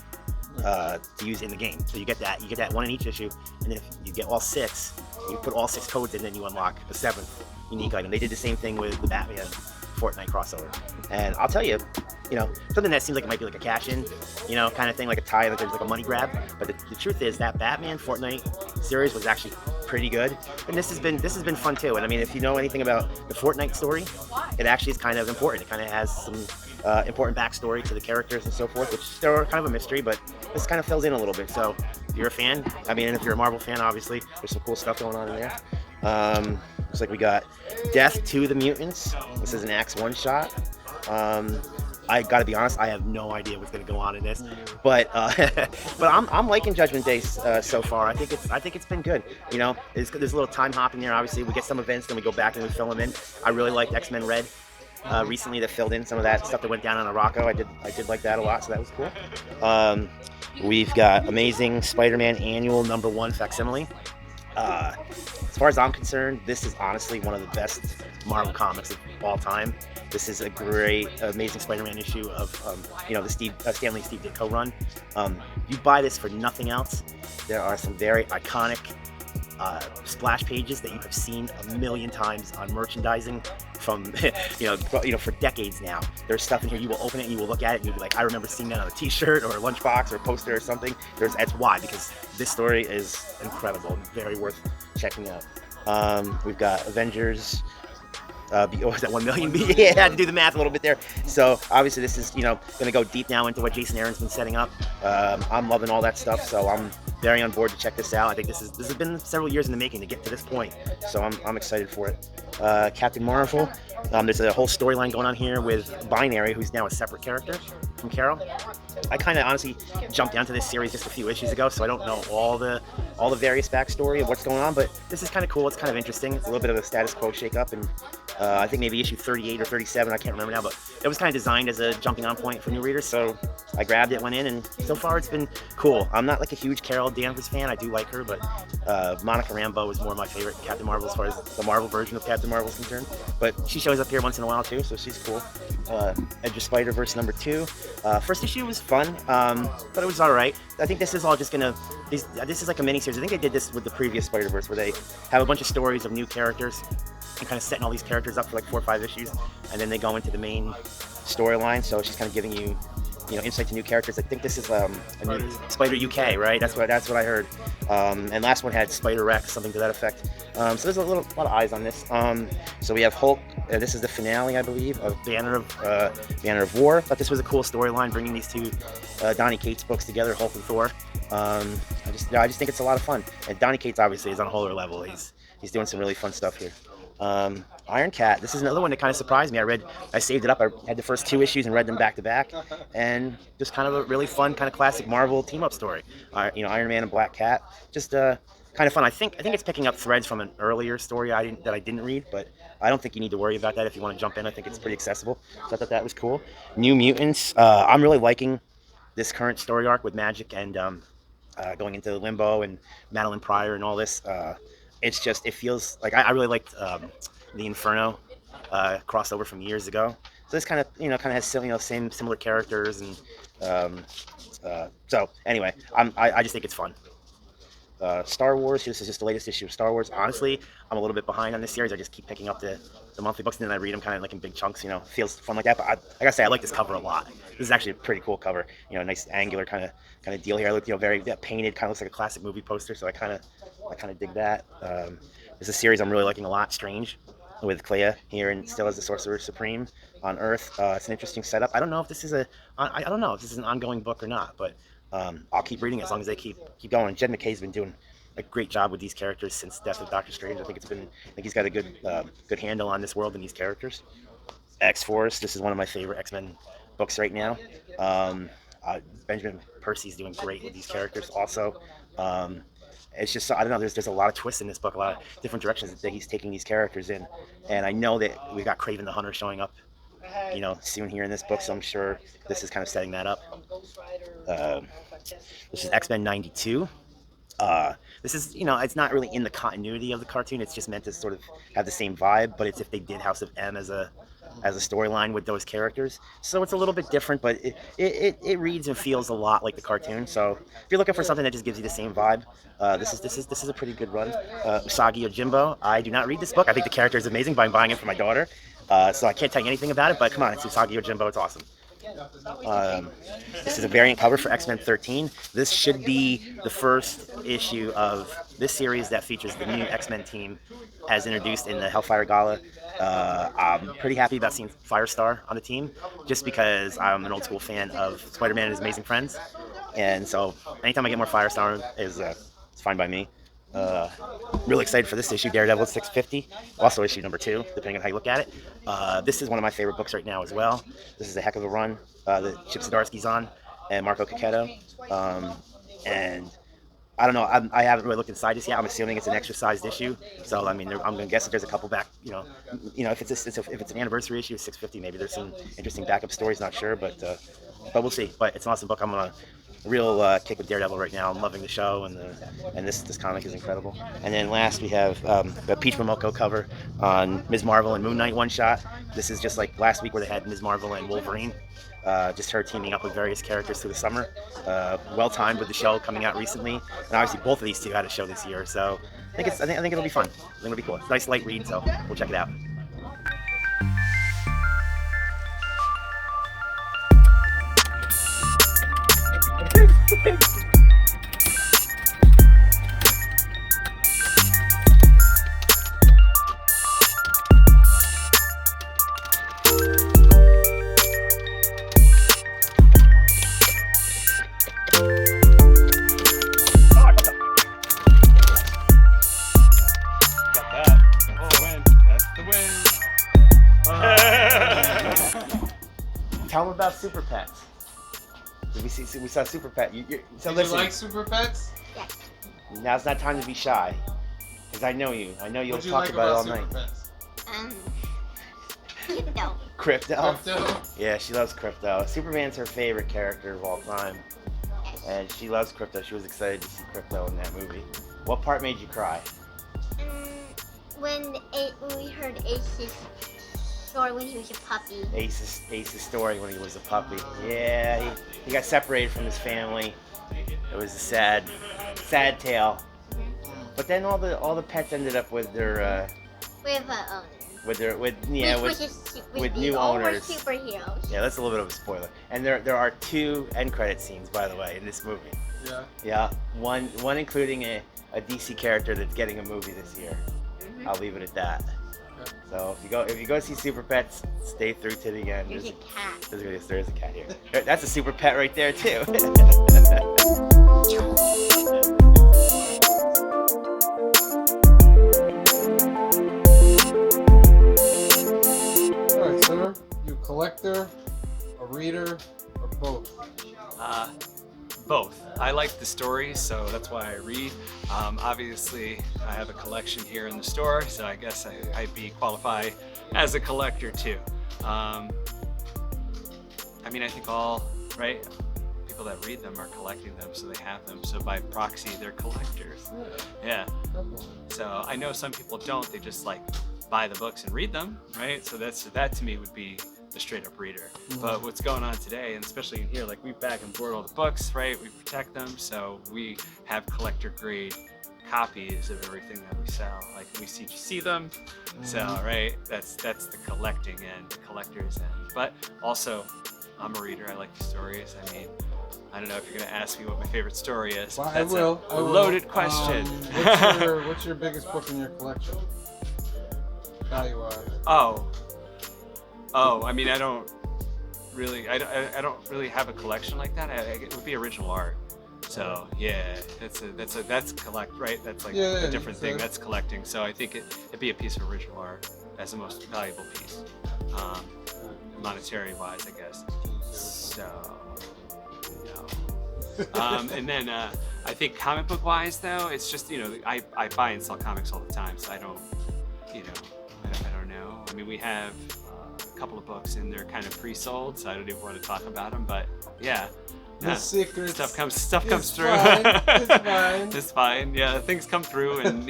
I: to use in the game. So you get that one in each issue, and then if you get all 6, you put all 6 codes in, then you unlock a 7th unique item. They did the same thing with the Batman Fortnite crossover. And I'll tell you, something that seems like it might be like a cash-in, kind of thing, like a tie, like there's like a money grab. But the truth is that Batman Fortnite series was actually pretty good, and this has been fun too. And I mean, if you know anything about the Fortnite story, it actually is kind of important. It kind of has some important backstory to the characters and so forth, which they're kind of a mystery, but this kind of fills in a little bit. So if you're a fan, and if you're a Marvel fan, obviously there's some cool stuff going on in there. Looks like we got Death to the Mutants. This is an Axe one-shot. I gotta be honest, I have no idea what's gonna go on in this, but I'm liking Judgment Day so far. I think it's been good. There's a little time hopping there. Obviously, we get some events, then we go back and we fill them in. I really liked X-Men Red. recently that filled in some of that stuff that went down on Morocco. I did like that a lot, so that was cool. We've got Amazing Spider-Man Annual #1 facsimile. As far as I'm concerned, this is honestly one of the best Marvel comics of all time. This is a great Amazing Spider-Man issue of the Stan Lee Steve Ditko run. You buy this for nothing else. There are some very iconic splash pages that you have seen a million times on merchandising from for decades now. There's stuff in here, you will open it and you will look at it and you'll be like, I remember seeing that on a t-shirt or a lunchbox or a poster or something. That's why, because this story is incredible and very worth checking out. We've got Avengers. Is that 1 million? Yeah, I had to do the math a little bit there. So obviously this is going to go deep now into what Jason Aaron's been setting up. I'm loving all that stuff, so I'm very on board to check this out. I think this has been several years in the making to get to this point, so I'm excited for it. Captain Marvel. There's a whole storyline going on here with Binary, who's now a separate character from Carol. I kind of honestly jumped down to this series just a few issues ago, so I don't know all the various backstory of what's going on, but this is kind of cool. It's kind of interesting. It's a little bit of a status quo shakeup, and I think maybe issue 38 or 37, I can't remember now, but it was kind of designed as a jumping on point for new readers, so I grabbed it, went in, and so far it's been cool. I'm not like a huge Carol Danvers fan. I do like her, but Monica Rambeau is more my favorite Captain Marvel as far as the Marvel version of Captain Marvel is concerned, but she shows up here once in a while too, so she's cool. Edge of Spider-Verse #2. First issue was fun, but it was alright. I think this is all just this is like a mini-series. I think they did this with the previous Spider-Verse, where they have a bunch of stories of new characters and kind of setting all these characters up for like 4 or 5 issues, and then they go into the main storyline, so it's just kind of giving you insight to new characters. I think this is a new Spider UK, right? That's what I heard. And last one had Spider Rex, something to that effect. So there's a lot of eyes on this. So we have Hulk. This is the finale, I believe, of Banner of War. Thought this was a cool storyline, bringing these two Donny Cates books together, Hulk and Thor. I just think it's a lot of fun. And Donny Cates obviously is on a whole other level. He's doing some really fun stuff here. Iron Cat. This is another one that kind of surprised me. I saved it up. I had the first 2 issues and read them back to back, and just kind of a really fun, kind of classic Marvel team-up story. Iron Man and Black Cat. Just kind of fun. I think it's picking up threads from an earlier story that I didn't read, but I don't think you need to worry about that if you want to jump in. I think it's pretty accessible. So I thought that was cool. New Mutants. I'm really liking this current story arc with Magic and going into Limbo and Madeline Pryor and all this. It feels like I really liked the Inferno crossover from years ago. So this kind of has similar characters, and so anyway, I just think it's fun. Star Wars. This is just the latest issue of Star Wars. Honestly, I'm a little bit behind on this series. I just keep picking up the monthly books, and then I read them kind of like in big chunks. Feels fun like that. But I gotta say, I like this cover a lot. This is actually a pretty cool cover. Nice angular kind of deal here. I look, very painted. Kind of looks like a classic movie poster. So I kind of dig that. There's a series I'm really liking a lot. Strange, with Clea here and still as the Sorcerer Supreme on Earth. It's an interesting setup. I don't know if this is an ongoing book or not, but I'll keep reading it as long as they keep going. Jed McKay's been doing a great job with these characters since Death of Doctor Strange. I think he's got a good handle on this world and these characters. X-Force. This is one of my favorite X-Men books right now. Benjamin Percy's doing great with these characters also. It's just, I don't know, there's a lot of twists in this book, a lot of different directions that he's taking these characters in. And I know that we've got Kraven the Hunter showing up, soon here in this book, so I'm sure this is kind of setting that up. This is X-Men 92. This is, it's not really in the continuity of the cartoon. It's just meant to sort of have the same vibe, but it's if they did House of M as a storyline with those characters. So it's a little bit different, but it reads and feels a lot like the cartoon. So if you're looking for something that just gives you the same vibe, this is a pretty good run. Usagi Yojimbo. I do not read this book. I think the character is amazing, but I'm buying it for my daughter. So I can't tell you anything about it, but come on, it's Usagi Yojimbo. It's awesome. This is a variant cover for X-Men 13. This should be the first issue of this series that features the new X-Men team as introduced in the Hellfire Gala. I'm pretty happy about seeing Firestar on the team, just because I'm an old school fan of Spider-Man and His Amazing Friends, and so anytime I get more Firestar it's fine by me. Really excited for this issue, Daredevil 650, also issue number 2, depending on how you look at it. This is one of my favorite books right now as well. This is a heck of a run that Chip Zdarsky's on, and Marco Cacchetto. And I don't know. I haven't really looked inside this yet. I'm assuming it's an extra-sized issue. So I mean, I'm gonna guess that there's a couple back. If it's an anniversary issue, $6.50. Maybe there's some interesting backup stories. Not sure, but we'll see. But it's an awesome book. I'm on a real kick with Daredevil right now. I'm loving the show, and this comic is incredible. And then last we have the Peach Momoko cover on Ms. Marvel and Moon Knight one-shot. This is just like last week where they had Ms. Marvel and Wolverine. Just her teaming up with various characters through the summer. Well timed with the show coming out recently, and obviously both of these two had a show this year. So I think it'll be fun. I think it'll be cool. It's a nice light read, so we'll check it out. Tell them about Super Pets. We saw Super Pet. So
C: Did
I: listen,
C: you like Super Pets?
J: Yes.
I: now's not time to be shy, because I know you. I know you'll
C: What'd you
I: talk
C: like
I: about it all
C: Super
I: night.
C: Pets?
J: Crypto.
I: Crypto?
C: Crypto?
I: Yeah, she loves Crypto. Superman's her favorite character of all time, and she loves Crypto. She was excited to see Crypto in that movie. What part made you cry?
J: When we heard Ace's story when he was a puppy.
I: Ace's story when he was a puppy. Yeah, he got separated from his family. It was a sad tale. But then all the pets ended up with their with new owners.
J: Superheroes.
I: Yeah, that's a little bit of a spoiler. And there are 2 end credit scenes, by the way, in this movie.
C: Yeah.
I: Yeah, one including a DC character that's getting a movie this year. I'll leave it at that. So if you go see Super Pets, stay through to the end.
J: There's a cat.
I: There's a cat here. That's a super pet right there too.
B: Alright, sir. You a collector, a reader, or both?
D: Both. I like the stories, so that's why I read. Obviously, I have a collection here in the store, so I guess I'd be qualified as a collector too. I mean, I think all people that read them are collecting them, so they have them. So by proxy, they're collectors. Yeah. So I know some people don't. They just like buy the books and read them, right? So that to me would be the straight up reader. But what's going on today, and especially in here, like we bag and board all the books, right? We protect them, so we have collector grade copies of everything that we sell. Like we see them, so right, that's the collecting end, the collector's end. But also, I'm a reader. I like the stories. I mean, I don't know if you're gonna ask me what my favorite story is.
B: Well,
D: That's
B: I will.
D: a loaded question.
B: What's your biggest book in your collection? Value-wise.
D: Oh, I mean, I don't really have a collection like that. It would be original art. So yeah, that's collect, right? That's like a different thing. That's collecting. So I think it'd be a piece of original art as the most valuable piece, monetary wise, I guess. So no. And then I think comic book wise though, it's just I buy and sell comics all the time, so I don't know. I mean, we have a couple of books and they're kind of pre-sold, so I don't even want to talk about them. But yeah,
B: The secrets.
D: Stuff comes through.
B: Fine. It's fine.
D: It's fine. Yeah, things come through, and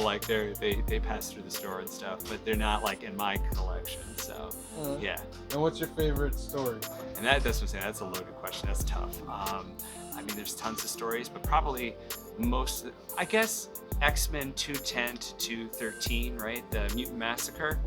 D: like they pass through the store and stuff, but they're not like in my collection. So yeah.
B: And what's your favorite story?
D: And that's what I'm saying. That's a loaded question. That's tough. I mean, there's tons of stories, but probably I guess X-Men 210 to 213, right? The Mutant Massacre,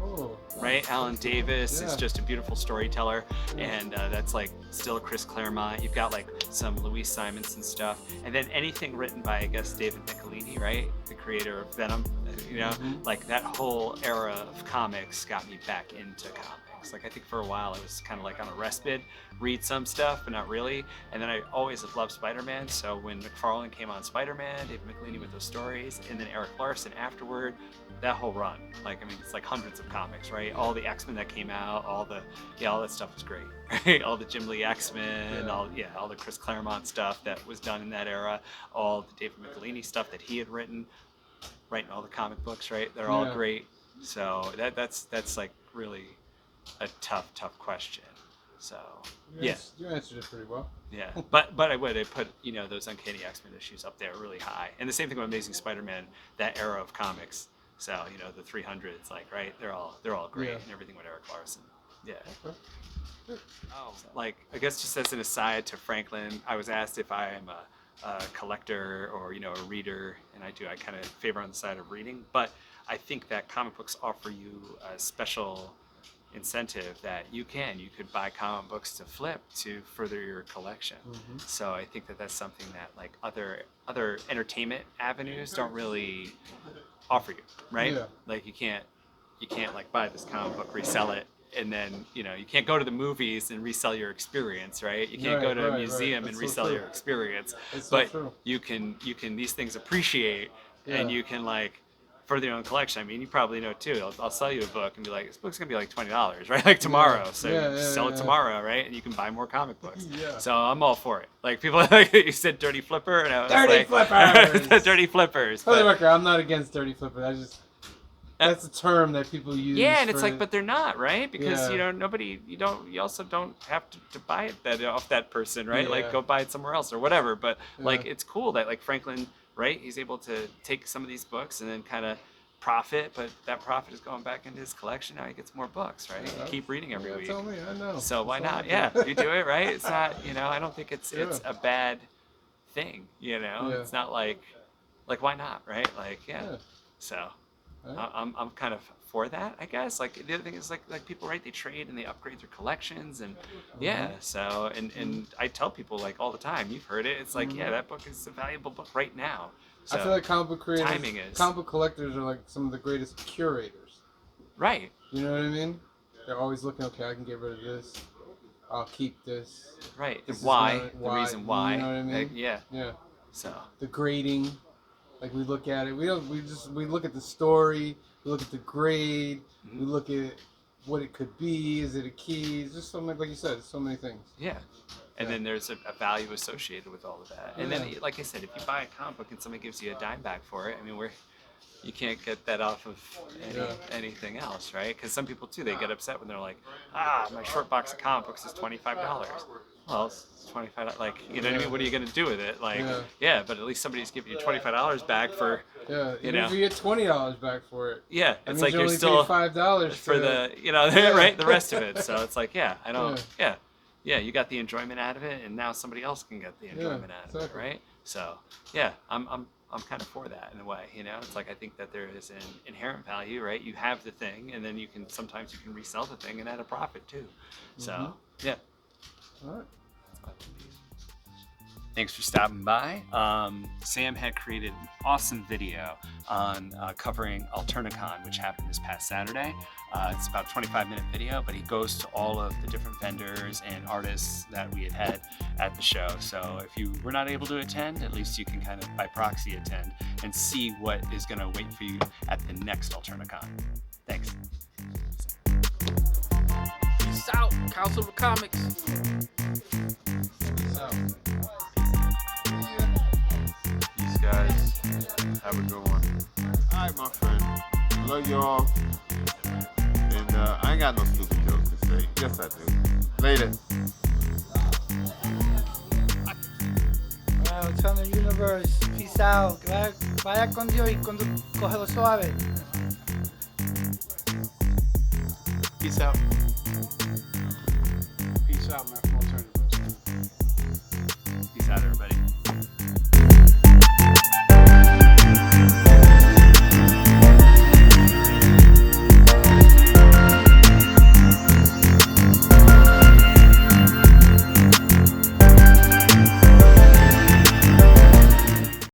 D: right? Alan Davis is just a beautiful storyteller, and that's like still Chris Claremont. You've got like some Louise Simonson stuff, and then anything written by, I guess, David Nicolini, right? The creator of Venom, You know, like that whole era of comics got me back into comics. Like I think for a while I was kind of like on a respite, read some stuff, but not really. And then I always have loved Spider-Man. So when McFarlane came on Spider-Man, David McLeany with those stories, and then Eric Larson afterward, that whole run. Like, I mean, it's like hundreds of comics, right? All the X-Men that came out, all that stuff was great, right? All the Jim Lee X-Men, all the Chris Claremont stuff that was done in that era, all the David McLeany stuff that he had written, writing all the comic books, right? They're all great. So that's like really a tough question. So
B: you answered it pretty well.
D: Yeah, but I would put those Uncanny X-Men issues up there really high, and the same thing with Amazing Spider-Man, that era of comics. So the 300s, like right, they're all great, and everything with Eric Larson. Yeah.
B: Okay.
D: Like I guess just as an aside to Franklin, I was asked if I am a collector or a reader, and I kind of favor on the side of reading, but I think that comic books offer you a special incentive that you could buy comic books to flip to further your collection. So I think that that's something that like other entertainment avenues don't really offer you, right? Like you can't like buy this comic book, resell it, and then you can't go to the movies and resell your experience, right? You can't go to a museum and resell your experience, but you can these things appreciate, and you can like further your own collection. I mean, you probably know too. I'll sell you a book and be like, this book's gonna be like $20, right? Like tomorrow. So you sell it tomorrow, right? And you can buy more comic books. So I'm all for it. Like people, like you said, dirty flipper, and I was
B: dirty flippers.
D: Dirty flippers.
B: For the record, I'm not against dirty flippers. That's a term that people use.
D: Yeah, and it's like, but they're not, right? Because you also don't have to buy it off that person, right? Like go buy it somewhere else or whatever. But like it's cool that like Franklin, right? He's able to take some of these books and then kind of profit, but that profit is going back into his collection. Now he gets more books, right? You keep reading every week.
B: Tell me, I know.
D: So why not? Yeah, you do it, right? It's not, I don't think it's a bad thing, It's not like why not, right? Like So I'm kind of for that, I guess. Like the other thing is like people, right? They trade and they upgrade their collections, and So and I tell people like all the time. You've heard it. It's like that book is a valuable book right now. So
B: I feel like comic book creators,
D: comic
B: book collectors are like some of the greatest curators.
D: Right.
B: You know what I mean? They're always looking. Okay, I can get rid of this. I'll keep this.
D: Right. And why? The reason why.
B: You know what I mean?
D: Like, yeah. So
B: the grading. Like we look at it, we look at the story, we look at the grade, we look at what it could be, is it a key, it's just something like you said, so many things.
D: Yeah. And then there's a value associated with all of that. And then, like I said, if you buy a comic book and somebody gives you a dime back for it, I mean, you can't get that off of anything else, right? Because some people too, they get upset when they're like, my short box of comic books is $25. Well, it's $25. Like, you know what I mean? What are you gonna do with it? Like, but at least somebody's giving you $25 back for.
B: Even if you get $20 back for it.
D: Yeah, it's like
B: you're
D: still
B: $5
D: for the right, the rest of it. So it's like, I don't. You got the enjoyment out of it, and now somebody else can get the enjoyment out of it, right? So I'm kind of for that in a way, It's like I think that there is an inherent value, right? You have the thing, and then sometimes you can resell the thing and add a profit too. So
B: All right.
D: Thanks for stopping by. Sam had created an awesome video on covering Alternicon, which happened this past Saturday. It's about a 25-minute video, but he goes to all of the different vendors and artists that we had at the show. So if you were not able to attend, at least you can kind of by proxy attend and see what is going to wait for you at the next Alternicon. Thanks.
C: Peace out, Council of Comics.
B: Peace out.
H: These guys, have a good one.
E: All right, my friend. Love y'all. And I ain't got no stupid jokes to say. Yes, I do. Later.
K: Well, Alterniverse, peace out. Vaya con Dios y cógelo suave.
B: Peace out. Peace out, man, from Alterniverse.
D: Peace out, everybody.